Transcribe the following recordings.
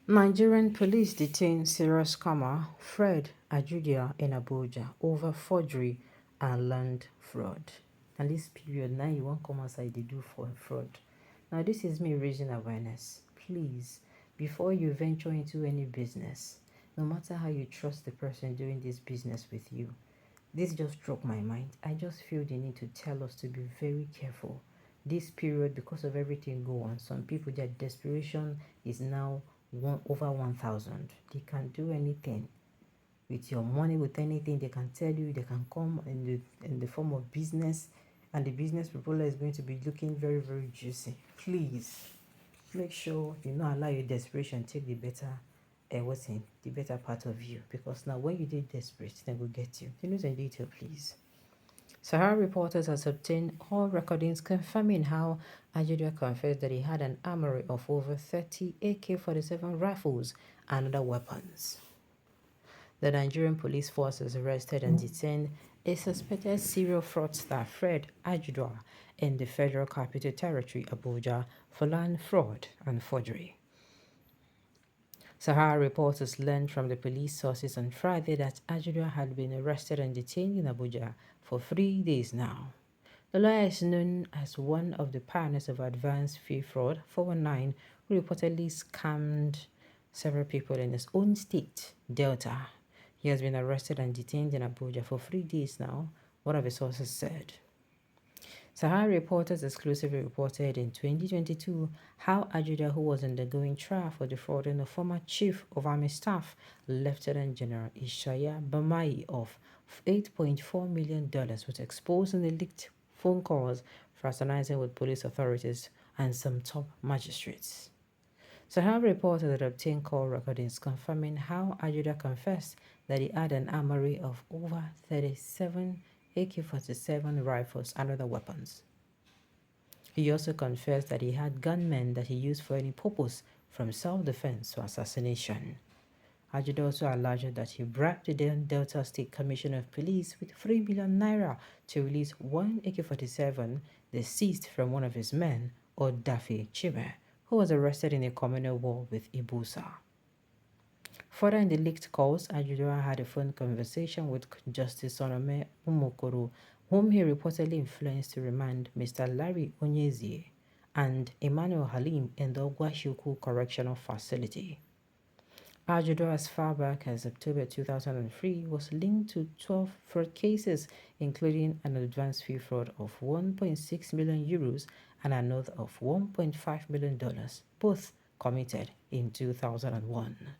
Nigerian police detain serious scammer Fred Ajudua in Abuja over forgery and land fraud. And this period now you won't come outside they do for fraud. Now this is me raising awareness. Please, before you venture into any business, no matter how you trust the person doing this business with you, this just struck my mind. I just feel the need to tell us to be very careful. This period, because of everything go on, some people their desperation is now over 1,000. They can do anything with your money, with anything. They can tell you, they can come in the form of business, and the business proposal is going to be looking very, very juicy. Please make sure you not allow your desperation take the better the better part of you, because now when you did desperate, they will get you. The news and detail, please. Sahara reporters has obtained all recordings confirming how Ajudua confessed that he had an armory of over 30 AK-47 rifles and other weapons. The Nigerian police forces arrested and detained a suspected serial fraudster Fred Ajudua in the Federal Capital Territory, Abuja, for land fraud and forgery. Sahara reporters learned from the police sources on Friday that Ajudua had been arrested and detained in Abuja for 3 days now. The lawyer is known as one of the pioneers of advanced fee fraud 419, who reportedly scammed several people in his own state, Delta. He has been arrested and detained in Abuja for 3 days now, one of his sources said. Sahara Reporters exclusively reported in 2022 how Ajuda, who was undergoing trial for defrauding the former Chief of Army Staff, Lieutenant General Ishaya Bamai of $8.4 million, was exposed in the leaked phone calls fraternizing with police authorities and some top magistrates. Sahara reported that obtained call recordings confirming how Ajuda confessed that he had an armory of over 37 AK-47 rifles and other weapons. He also confessed that he had gunmen that he used for any purpose, from self-defense to assassination. Ajud also alleged that he bribed the Delta State Commissioner of Police with 3 million naira to release one AK-47 they seized from one of his men, Odafe Chime, who was arrested in a communal war with Ibusa. Further in the leaked calls, Ajudua had a phone conversation with Justice Onome Umokoro, whom he reportedly influenced to remand Mr. Larry Onyezie and Emmanuel Halim in the Ogwashuku Correctional Facility. Ajudua, as far back as October 2003, was linked to 12 fraud cases, including an advance fee fraud of 1.6 million euros and another of $1.5 million, both committed in 2001.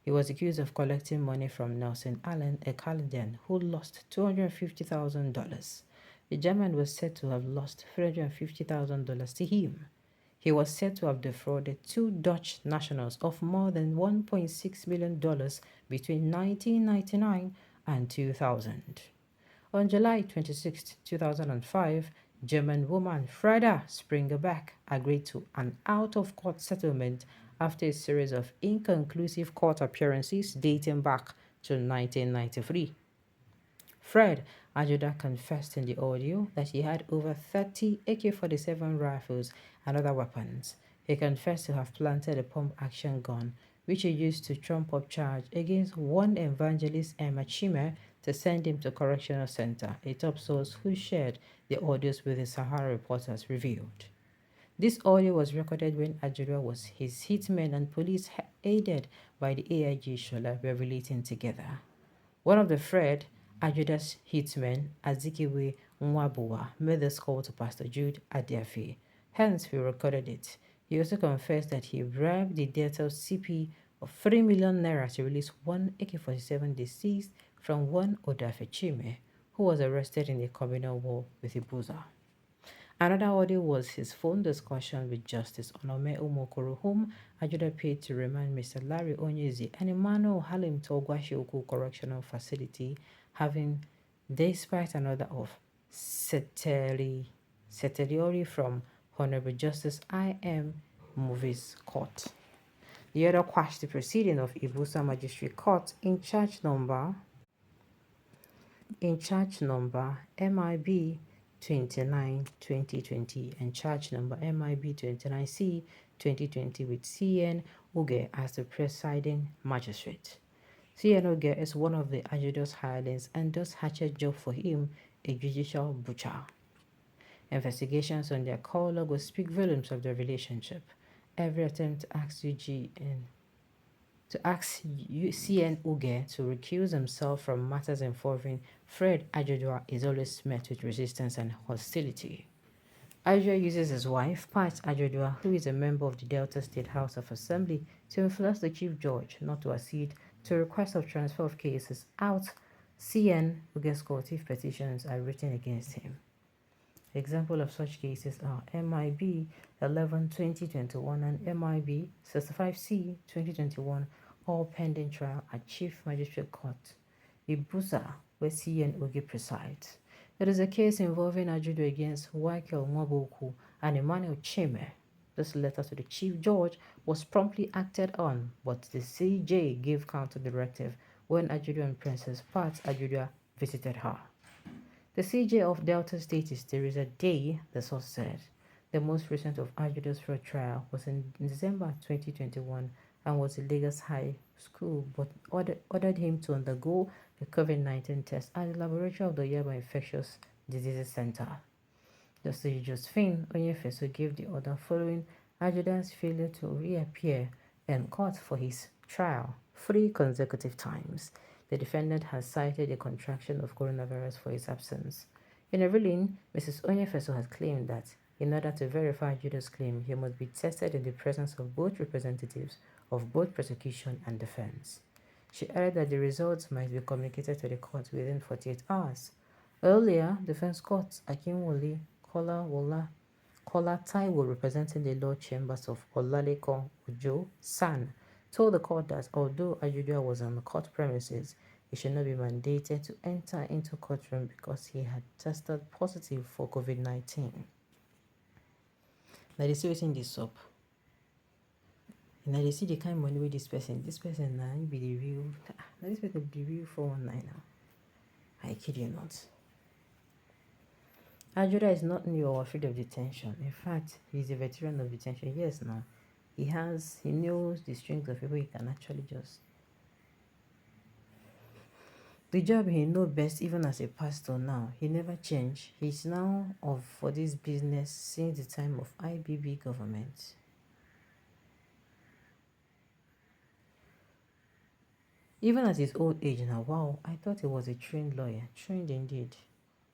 He was accused of collecting money from Nelson Allen, a Canadian who lost $250,000. The German was said to have lost $350,000 to him. He was said to have defrauded 2 Dutch nationals of more than $1.6 million between 1999 and 2000. On July 26, 2005, German woman Freda Springerback agreed to an out-of-court settlement after a series of inconclusive court appearances dating back to 1993. Fred Ajuda confessed in the audio that he had over 30 AK-47 rifles and other weapons. He confessed to have planted a pump-action gun, which he used to trump up charge against one evangelist Emma Chime to send him to correctional center, a top source who shared the audios with the Sahara reporters revealed. This audio was recorded when Ajudua was his hitman and police aided by the AIG Shola were relating together. One of the Fred Ajuda's hitmen, Azikiwe Nwabua, made this call to Pastor Jude Adiafi. Hence, we recorded it. He also confessed that he bribed the Delta CP of 3 million naira to release one AK-47 deceased from one Odafe Chime, who was arrested in a communal war with Ibuza. Another audio was his phone discussion with Justice Onome Umokoro, whom Ajuda paid to remand Mr. Larry Onyezi and Emmanuel Halim to Ogwashioku Correctional Facility, having, despite another of Seteliori from Honorable Justice I.M. Movies Court. The other quashed the proceeding of Ibusa Magistrate Court in charge number MIB 29 2020 and charge number MIB 29C 2020 with CN Uge as the presiding magistrate. CN Uge is one of the Ajudua's hirelings and does hatchet job for him, a judicial butcher. Investigations on their call log will speak volumes of their relationship. Every attempt to ask CN Uge to recuse himself from matters involving Fred Ajudua is always met with resistance and hostility. Ajudua uses his wife, Pat Ajudua, who is a member of the Delta State House of Assembly, to influence the Chief Judge not to accede to requests of transfer of cases out. CN Uge's court if petitions are written against him. Example of such cases are MIB 11/2021 and MIB 65C 2021, all pending trial at Chief Magistrate Court, Abuja, where CN Uge presides. It is a case involving Ajudua against Michael Mwaboku and Emmanuel Chime. This letter to the Chief Judge was promptly acted on, but the CJ gave counter directive when Ajudua and Princess Pat Ajudua visited her. The CJ of Delta State is Teresa Day, the source said. The most recent of Ajudua's fraud trial was in December 2021 and was in Lagos High School, but ordered him to undergo the COVID-19 test at the laboratory of the Yaba Infectious Diseases Center. Justice Josephine Onyefeso gave the order following Ajudua's failure to reappear in court for his trial 3 consecutive times. The defendant has cited a contraction of coronavirus for his absence. In a ruling, Mrs. Onyefeso has claimed that in order to verify Ajudua's claim, he must be tested in the presence of both representatives of both prosecution and defense. She added that the results might be communicated to the court within 48 hours. Earlier, defense court Akinwole Kola Taiwo, representing the law chambers of Olalekan Ojo San, told the court that although Ajudua was on the court premises, he should not be mandated to enter into courtroom because he had tested positive for COVID-19. Now they see wetin this up. Now they see the kind of money with this person now be the real. Now this person be the real 419 now. I kid you not. Ajudua is not new or afraid of detention. In fact, he's a veteran of detention. Yes, now he knows the strength of people he can actually just. The job he knows best, even as a pastor now, he never changed. He's now for this business since the time of IBB government. Even at his old age now, wow, I thought he was a trained lawyer. Trained indeed.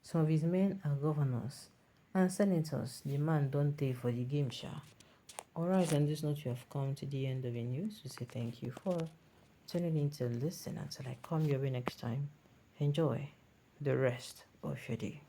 Some of his men are governors and senators. The man don't pay for the game, sha. Alright, on this note, you have come to the end of the news. We say thank you for tuning in to listen. Until I come your way next time, enjoy the rest of your day.